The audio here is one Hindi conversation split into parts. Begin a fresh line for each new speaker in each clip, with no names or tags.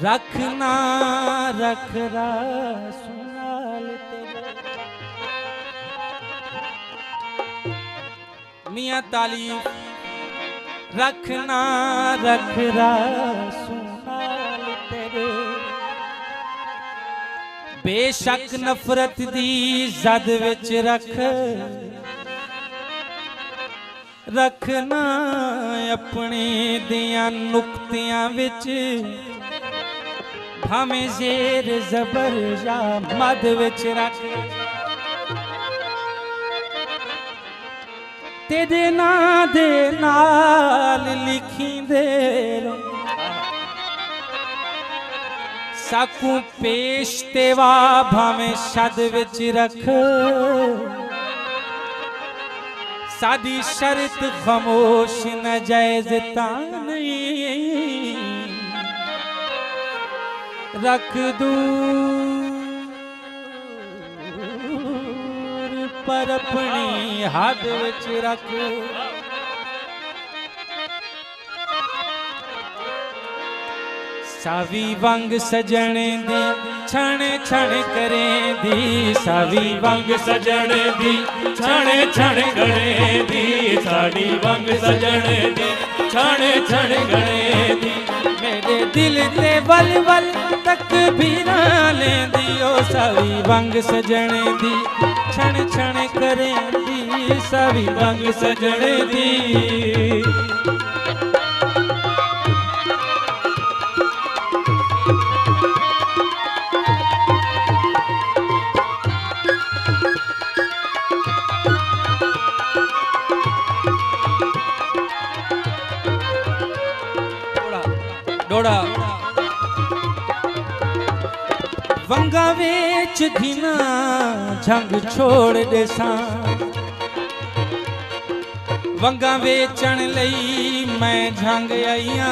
रखना रख सुनाल तेरे। मियाँ तालीफ रखना रख सुनाल तेरे। बेशक नफरत दी जद विच रखना अपने दियां नुक्तियां विच। भावें जेर जबर या मद विच रख। तेरे नां दे नाल लिखी दे साकू पेश तेवा भावें शद विच रख। सादी शर्त खामोश न जायज नहीं। रख दूर पर अपनी हद विच रख। सावी वंग सजण दी छण छण करेंदी। सावी वंग सजण दी छण छण करेंदी। साड़ी वंग सजण दी छण छण करेंदी। मेरे दिल ते वल वल तक भी ना लेंदी। ओ सावी वंग सजण दी छण छण करेंदी। सावी वंग सजण दी। डोड़ा वंगा वेच घिना झंग छोड़ देसा। वंगा वेचण लई मैं झंग आईया।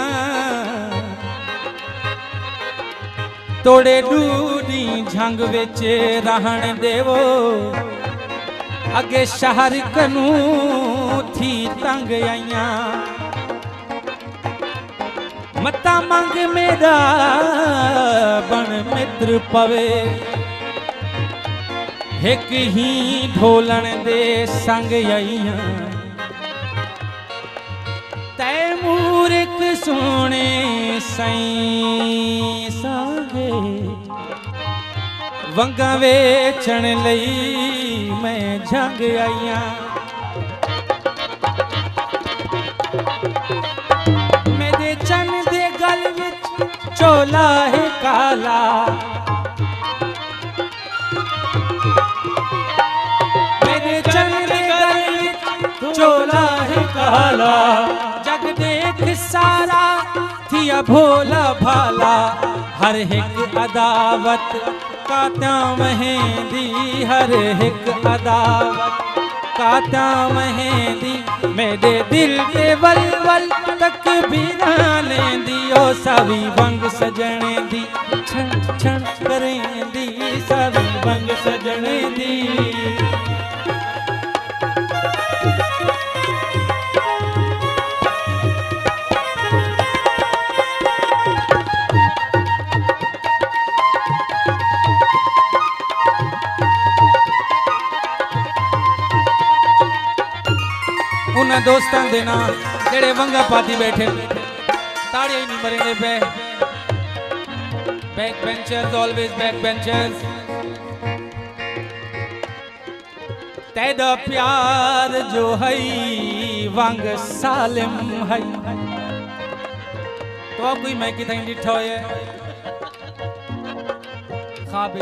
तोड़े डूडी झंग विच रहन देवो। अगे शहर कनू थी तंग आईया। मता मंग मेरा बन मित्र पवे। एक ही ढोलन दे संग आईया। तैमूर एक सोने साईं सागे। वंगा वेचण लई मैं झंग आईया। मेरे चन दे गल विच चोला है काला। मेरे चन दे गल विच चोला है काला। जग देख सारा थिया भोला भाला। हर एक अदावत कात्या महेंदी। हर एक अदावत कात्या महेंदी। मेरे दिल के वल वल तक भी ना लेंदी। ओ सावी वंग सजण दी छण छण करेंदी। सावी वंग सजण दी। उन्हां दोस्तां दे नाल जेड़े वंगा पाती बैठे ताड़ियां ही नहीं मरेंगे पे। Back benchers always back benchers. तेरा प्यार जो है वंग सालिम है। तो कोई मैं किथा डिठा है ख्वाब।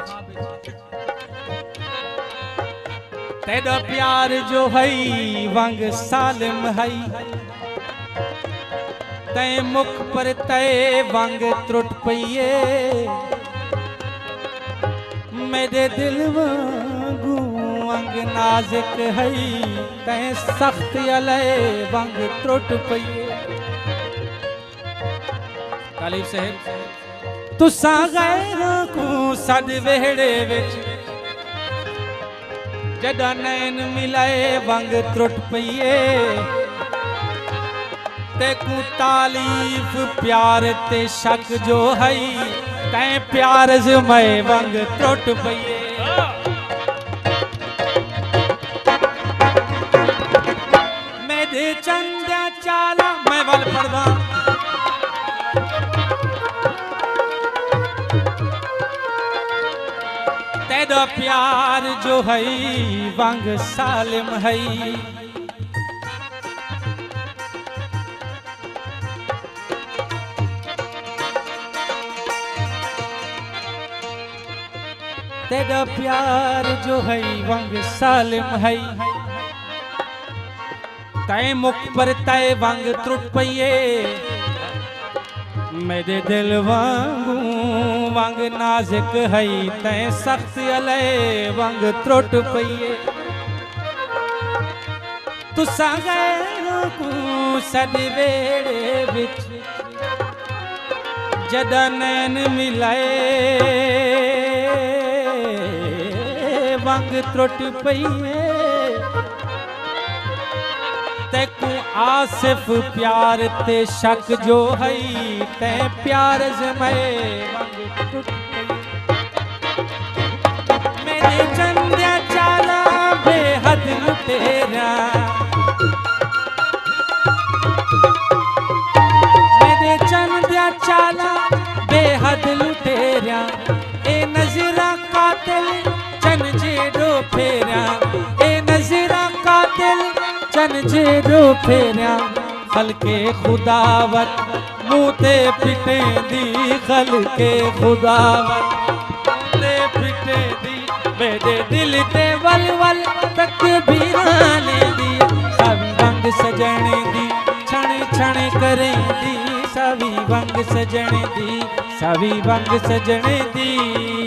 तेरा प्यार जो है वंग सालिम है। तय मुख पर तय वंग त्रुट पईए। मेरे दिल वांगू वंग नाजुक है। तय सख्त अलय वंग त्रुट पईए। तालीब साहब तुसा गैरां को सद वेड़े विच जदा नैन मिलाए वंग त्रुट पईए। तेकू तालीफ प्यार ते शक जो है तैं प्यार मैं वंग त्रुट पइए मेरे चंद्या चाला मैं वल पढ़दा तेरा प्यार जो है वंग सालिम है तेरा प्यार जो है वंग सालिम है तय मुख पर तय वंग त्रुट पइए मेरे दिल वांगू वंग नाजुक है तय सख्त अले वंग त्रुट पइए तुसा गैरों को सदवेड़े विच जदा नैन मिलाए वंग त्रुट पइए तेकू आसिफ प्यार ते शक जो है ते प्यार जमे वंग त्रुट मेरे चंद्या चाला बेहद लुटेरा मेरे चंद्या चाला बेहद लुटेरा ए नजरा कातिल चन जेड़ो फेरिया ए नजरा कातिल चन जेड़ो फेरिया खलके खुदावत मुँह ते पिटे दी खलके खुदावत मुँह ते पिटे दी मेरे दिल ते वल वल तक भी राने दी सवी वंग सजने दी छण छण करे दी सवी वंग सजने दी सवी वंग सजने दी